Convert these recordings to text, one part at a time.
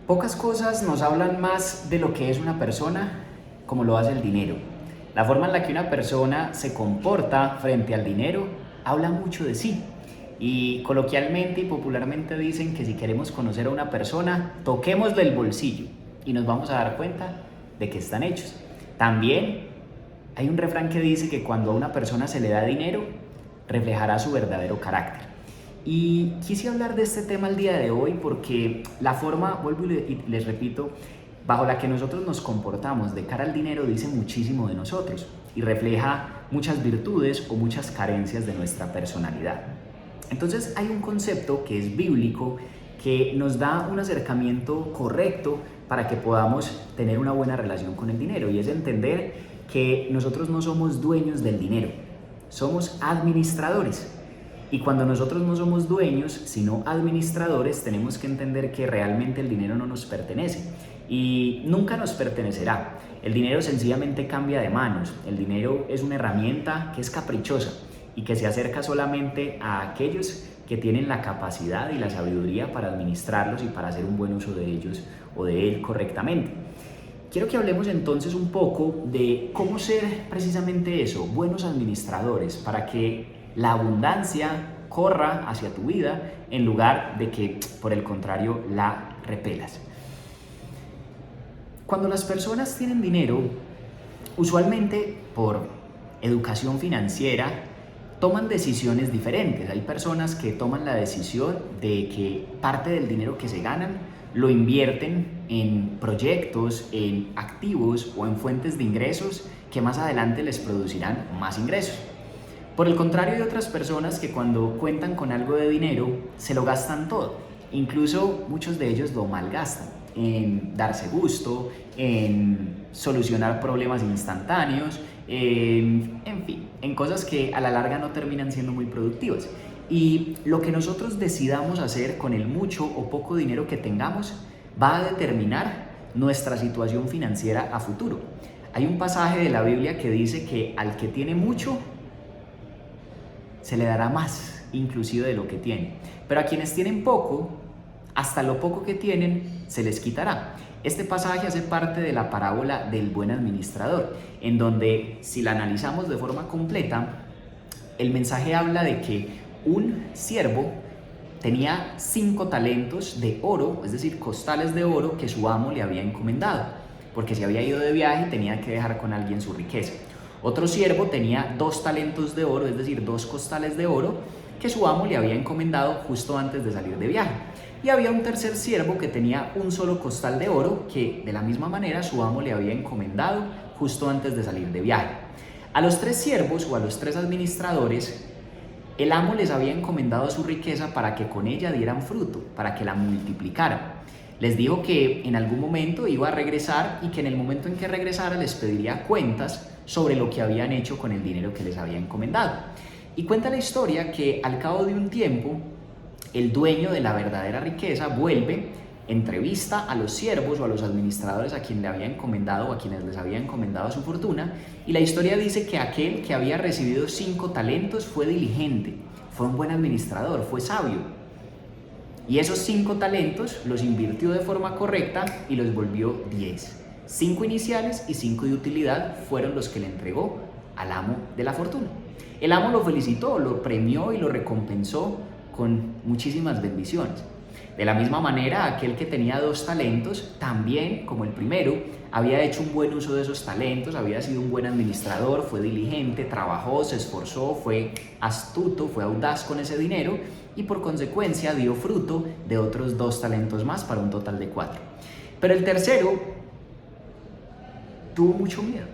Pocas cosas nos hablan más de lo que es una persona como lo hace el dinero. La forma en la que una persona se comporta frente al dinero habla mucho de sí. Y coloquialmente y popularmente dicen que si queremos conocer a una persona, toquémosle el bolsillo y nos vamos a dar cuenta de que están hechos. También hay un refrán que dice que cuando a una persona se le da dinero, reflejará su verdadero carácter. Y quise hablar de este tema el día de hoy porque la forma, vuelvo y les repito, bajo la que nosotros nos comportamos de cara al dinero dice muchísimo de nosotros y refleja muchas virtudes o muchas carencias de nuestra personalidad. Entonces hay un concepto que es bíblico que nos da un acercamiento correcto para que podamos tener una buena relación con el dinero, y es entender que nosotros no somos dueños del dinero, somos administradores. Y cuando nosotros no somos dueños, sino administradores, tenemos que entender que realmente el dinero no nos pertenece y nunca nos pertenecerá. El dinero sencillamente cambia de manos. El dinero es una herramienta que es caprichosa y que se acerca solamente a aquellos que tienen la capacidad y la sabiduría para administrarlos y para hacer un buen uso de ellos o de él correctamente. Quiero que hablemos entonces un poco de cómo ser precisamente eso, buenos administradores, para que la abundancia corra hacia tu vida en lugar de que, por el contrario, la repelas. Cuando las personas tienen dinero, usualmente por educación financiera, toman decisiones diferentes. Hay personas que toman la decisión de que parte del dinero que se ganan lo invierten en proyectos, en activos o en fuentes de ingresos que más adelante les producirán más ingresos. Por el contrario, hay otras personas que cuando cuentan con algo de dinero se lo gastan todo. Incluso muchos de ellos lo malgastan en darse gusto, en solucionar problemas instantáneos, en fin, en cosas que a la larga no terminan siendo muy productivas. Y lo que nosotros decidamos hacer con el mucho o poco dinero que tengamos va a determinar nuestra situación financiera a futuro. Hay un pasaje de la Biblia que dice que al que tiene mucho se le dará más, inclusive de lo que tiene. Pero a quienes tienen poco, hasta lo poco que tienen, se les quitará. Este pasaje hace parte de la parábola del buen administrador, en donde, si la analizamos de forma completa, el mensaje habla de que un siervo tenía 5 talentos de oro, es decir, costales de oro que su amo le había encomendado, porque se había ido de viaje y tenía que dejar con alguien su riqueza. Otro siervo tenía 2 talentos de oro, es decir, 2 costales de oro, que su amo le había encomendado justo antes de salir de viaje. Y había un tercer siervo que tenía un solo costal de oro, que de la misma manera su amo le había encomendado justo antes de salir de viaje. A los 3 siervos o a los 3 administradores, el amo les había encomendado su riqueza para que con ella dieran fruto, para que la multiplicaran. Les dijo que en algún momento iba a regresar y que en el momento en que regresara les pediría cuentas sobre lo que habían hecho con el dinero que les había encomendado. Y cuenta la historia que al cabo de un tiempo, el dueño de la verdadera riqueza vuelve, entrevista a los siervos o a los administradores a quienes le había encomendado o a quienes les había encomendado su fortuna, y la historia dice que aquel que había recibido 5 talentos fue diligente, fue un buen administrador, fue sabio. Y esos 5 talentos los invirtió de forma correcta y los volvió 10. 5 iniciales y 5 de utilidad fueron los que le entregó al amo de la fortuna. El amo lo felicitó, lo premió y lo recompensó con muchísimas bendiciones. De la misma manera, aquel que tenía 2 talentos, también como el primero, había hecho un buen uso de esos talentos, había sido un buen administrador, fue diligente, trabajó, se esforzó, fue astuto, fue audaz con ese dinero y por consecuencia dio fruto de otros 2 talentos más para un total de 4. Pero el tercero tuvo mucho miedo.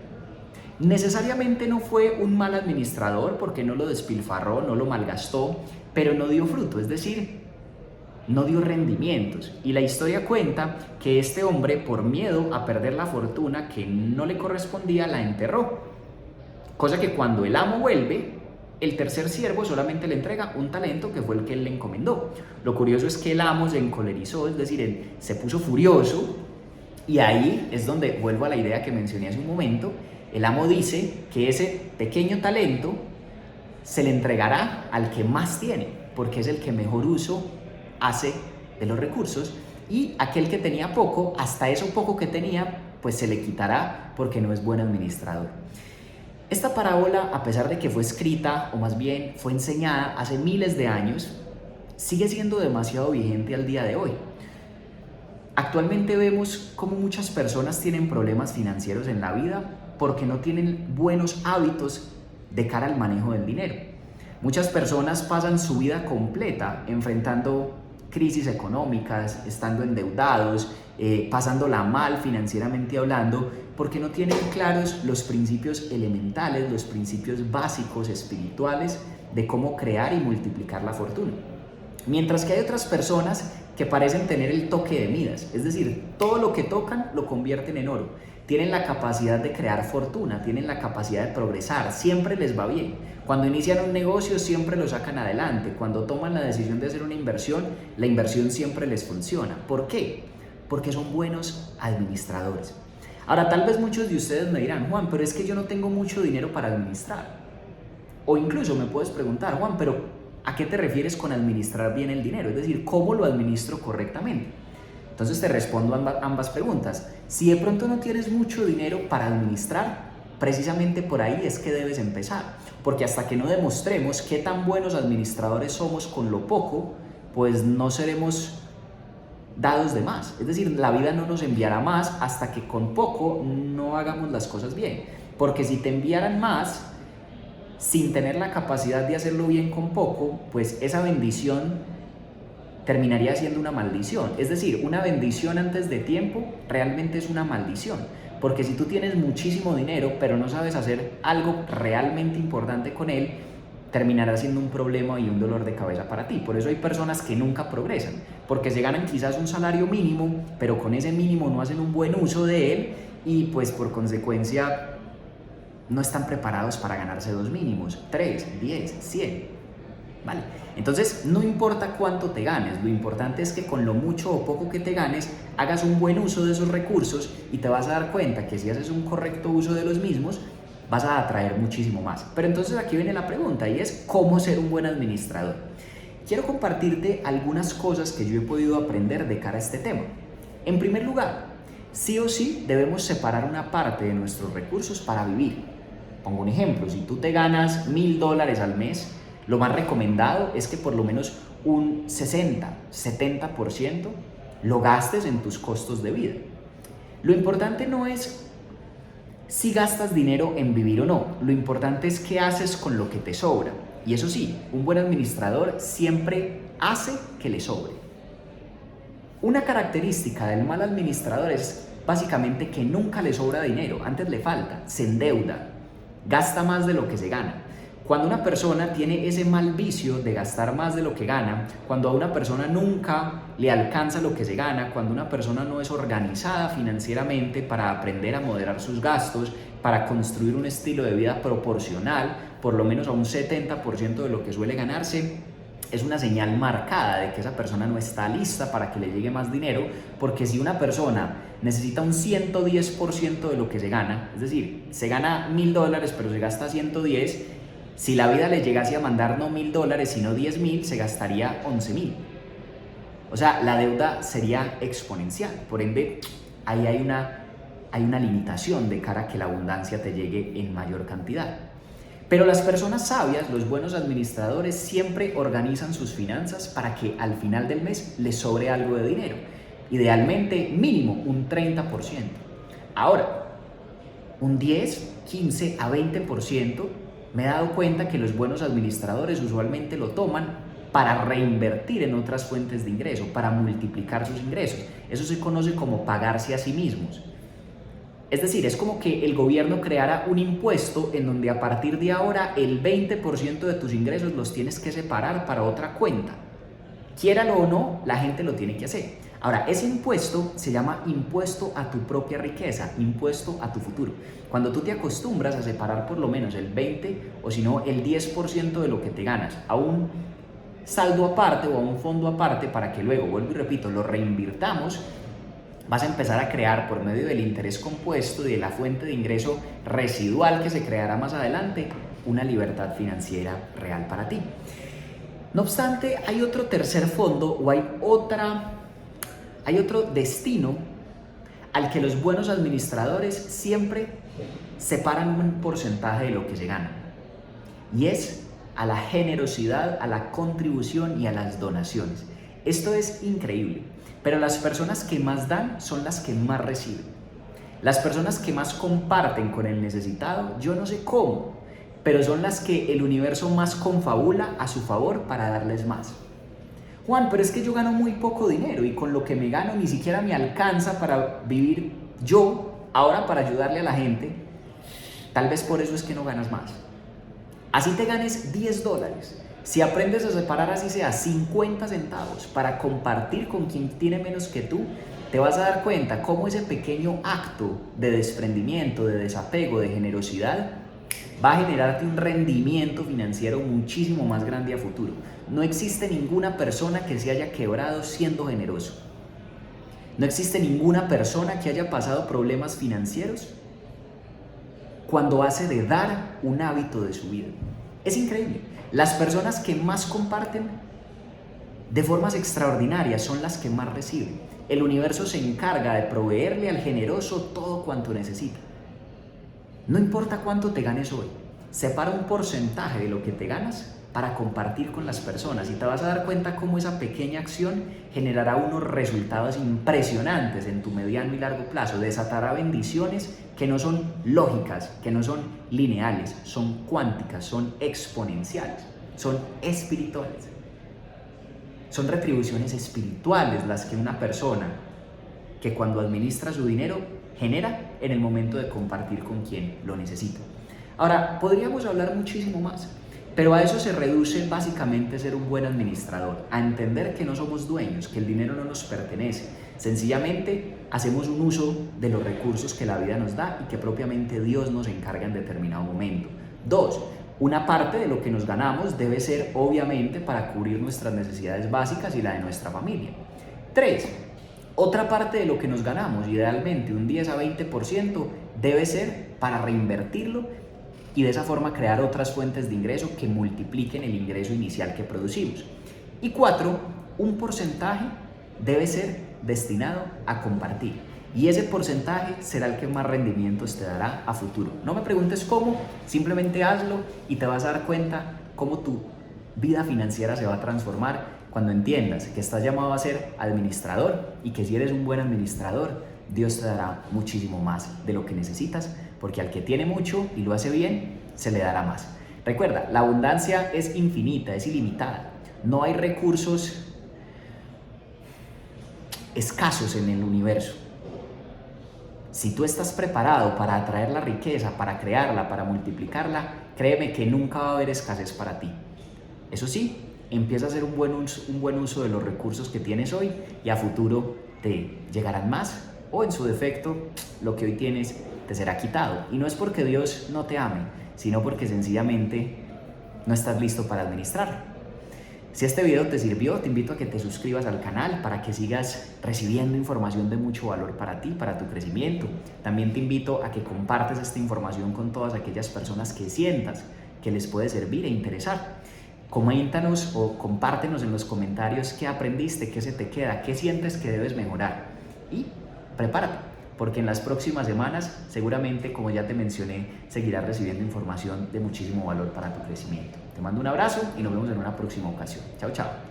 Necesariamente no fue un mal administrador porque no lo despilfarró, no lo malgastó, pero no dio fruto, es decir, no dio rendimientos. Y la historia cuenta que este hombre, por miedo a perder la fortuna que no le correspondía, la enterró. Cosa que cuando el amo vuelve, el tercer siervo solamente le entrega un talento que fue el que él le encomendó. Lo curioso es que el amo se encolerizó, es decir, él se puso furioso, y ahí es donde vuelvo a la idea que mencioné hace un momento. El amo dice que ese pequeño talento se le entregará al que más tiene, porque es el que mejor uso hace de los recursos, y aquel que tenía poco, hasta eso poco que tenía, pues se le quitará porque no es buen administrador. Esta parábola, a pesar de que fue escrita, o más bien fue enseñada hace miles de años, sigue siendo demasiado vigente al día de hoy. Actualmente vemos cómo muchas personas tienen problemas financieros en la vida porque no tienen buenos hábitos de cara al manejo del dinero. Muchas personas pasan su vida completa enfrentando crisis económicas, estando endeudados, pasándola mal financieramente hablando, porque no tienen claros los principios elementales, los principios básicos espirituales de cómo crear y multiplicar la fortuna. Mientras que hay otras personas que parecen tener el toque de Midas, es decir, todo lo que tocan lo convierten en oro. Tienen la capacidad de crear fortuna, tienen la capacidad de progresar, siempre les va bien. Cuando inician un negocio siempre lo sacan adelante, cuando toman la decisión de hacer una inversión, la inversión siempre les funciona. ¿Por qué? Porque son buenos administradores. Ahora, tal vez muchos de ustedes me dirán, Juan, pero es que yo no tengo mucho dinero para administrar. O incluso me puedes preguntar, Juan, pero ¿a qué te refieres con administrar bien el dinero? Es decir, ¿cómo lo administro correctamente? Entonces te respondo ambas preguntas. Si de pronto no tienes mucho dinero para administrar, precisamente por ahí es que debes empezar. Porque hasta que no demostremos qué tan buenos administradores somos con lo poco, pues no seremos dados de más. Es decir, la vida no nos enviará más hasta que con poco no hagamos las cosas bien. Porque si te enviaran más, sin tener la capacidad de hacerlo bien con poco, pues esa bendición terminaría siendo una maldición. Es decir, una bendición antes de tiempo realmente es una maldición. Porque si tú tienes muchísimo dinero, pero no sabes hacer algo realmente importante con él, terminará siendo un problema y un dolor de cabeza para ti. Por eso hay personas que nunca progresan, porque se ganan quizás un salario mínimo, pero con ese mínimo no hacen un buen uso de él y pues por consecuencia no están preparados para ganarse 2 mínimos, 3, 10, 100. ¿Vale? Entonces, no importa cuánto te ganes, lo importante es que con lo mucho o poco que te ganes, hagas un buen uso de esos recursos y te vas a dar cuenta que si haces un correcto uso de los mismos, vas a atraer muchísimo más. Pero entonces aquí viene la pregunta y es ¿cómo ser un buen administrador? Quiero compartirte algunas cosas que yo he podido aprender de cara a este tema. En primer lugar, sí o sí debemos separar una parte de nuestros recursos para vivir. Pongo un ejemplo, si tú te ganas $1,000 al mes, lo más recomendado es que por lo menos un 60-70% lo gastes en tus costos de vida. Lo importante no es si gastas dinero en vivir o no, lo importante es qué haces con lo que te sobra. Y eso sí, un buen administrador siempre hace que le sobre. Una característica del mal administrador es básicamente que nunca le sobra dinero, antes le falta, se endeuda, gasta más de lo que se gana. Cuando una persona tiene ese mal vicio de gastar más de lo que gana, cuando a una persona nunca le alcanza lo que se gana, cuando una persona no es organizada financieramente para aprender a moderar sus gastos, para construir un estilo de vida proporcional, por lo menos a un 70% de lo que suele ganarse, es una señal marcada de que esa persona no está lista para que le llegue más dinero, porque si una persona necesita un 110% de lo que se gana, es decir, se gana $1,000 pero se gasta 110, si la vida le llegase a mandar no $1,000 sino 10,000, se gastaría 11,000. O sea, la deuda sería exponencial. Por ende, ahí hay una limitación de cara a que la abundancia te llegue en mayor cantidad. Pero las personas sabias, los buenos administradores, siempre organizan sus finanzas para que al final del mes les sobre algo de dinero. Idealmente, mínimo un 30%. Ahora, un 10, 15 a 20%, me he dado cuenta que los buenos administradores usualmente lo toman para reinvertir en otras fuentes de ingreso, para multiplicar sus ingresos. Eso se conoce como pagarse a sí mismos. Es decir, es como que el gobierno creara un impuesto en donde a partir de ahora el 20% de tus ingresos los tienes que separar para otra cuenta. Quiéralo o no, la gente lo tiene que hacer. Ahora, ese impuesto se llama impuesto a tu propia riqueza, impuesto a tu futuro. Cuando tú te acostumbras a separar por lo menos el 20 o si no el 10% de lo que te ganas a un saldo aparte o a un fondo aparte para que luego, vuelvo y repito, lo reinvirtamos, vas a empezar a crear por medio del interés compuesto y de la fuente de ingreso residual que se creará más adelante una libertad financiera real para ti. No obstante, hay otro tercer fondo o hay hay otro destino al que los buenos administradores siempre separan un porcentaje de lo que se gana. Y es a la generosidad, a la contribución y a las donaciones. Esto es increíble, pero las personas que más dan son las que más reciben. Las personas que más comparten con el necesitado, yo no sé cómo, pero son las que el universo más confabula a su favor para darles más. Juan, pero es que yo gano muy poco dinero y con lo que me gano ni siquiera me alcanza para vivir yo, ahora para ayudarle a la gente. Tal vez por eso es que no ganas más. Así te ganes $10. Si aprendes a separar así sea 50 centavos para compartir con quien tiene menos que tú, te vas a dar cuenta cómo ese pequeño acto de desprendimiento, de desapego, de generosidad va a generarte un rendimiento financiero muchísimo más grande a futuro. No existe ninguna persona que se haya quebrado siendo generoso. No existe ninguna persona que haya pasado problemas financieros cuando hace de dar un hábito de su vida. Es increíble. Las personas que más comparten de formas extraordinarias son las que más reciben. El universo se encarga de proveerle al generoso todo cuanto necesita. No importa cuánto te ganes hoy, separa un porcentaje de lo que te ganas para compartir con las personas y te vas a dar cuenta cómo esa pequeña acción generará unos resultados impresionantes en tu mediano y largo plazo. Desatará bendiciones que no son lógicas, que no son lineales, son cuánticas, son exponenciales, son espirituales. Son retribuciones espirituales las que una persona que cuando administra su dinero genera en el momento de compartir con quien lo necesita. Ahora, podríamos hablar muchísimo más, pero a eso se reduce básicamente ser un buen administrador, a entender que no somos dueños, que el dinero no nos pertenece. Sencillamente hacemos un uso de los recursos que la vida nos da y que propiamente Dios nos encarga en determinado momento. 2. Una parte de lo que nos ganamos debe ser obviamente para cubrir nuestras necesidades básicas y la de nuestra familia. 3. Otra parte de lo que nos ganamos, idealmente un 10 a 20%, debe ser para reinvertirlo y de esa forma crear otras fuentes de ingreso que multipliquen el ingreso inicial que producimos. Y 4, un porcentaje debe ser destinado a compartir. Y ese porcentaje será el que más rendimientos te dará a futuro. No me preguntes cómo, simplemente hazlo y te vas a dar cuenta cómo tu vida financiera se va a transformar cuando entiendas que estás llamado a ser administrador y que si eres un buen administrador, Dios te dará muchísimo más de lo que necesitas, porque al que tiene mucho y lo hace bien, se le dará más. Recuerda, la abundancia es infinita, es ilimitada. No hay recursos escasos en el universo. Si tú estás preparado para atraer la riqueza, para crearla, para multiplicarla, créeme que nunca va a haber escasez para ti. Eso sí, empieza a hacer un buen uso de los recursos que tienes hoy y a futuro te llegarán más o en su defecto lo que hoy tienes te será quitado. Y no es porque Dios no te ame, sino porque sencillamente no estás listo para administrarlo. Si este video te sirvió, te invito a que te suscribas al canal para que sigas recibiendo información de mucho valor para ti, para tu crecimiento. También te invito a que compartas esta información con todas aquellas personas que sientas que les puede servir e interesar. Coméntanos o compártenos en los comentarios qué aprendiste, qué se te queda, qué sientes que debes mejorar. Y prepárate, porque en las próximas semanas, seguramente, como ya te mencioné, seguirás recibiendo información de muchísimo valor para tu crecimiento. Te mando un abrazo y nos vemos en una próxima ocasión. Chao, chao.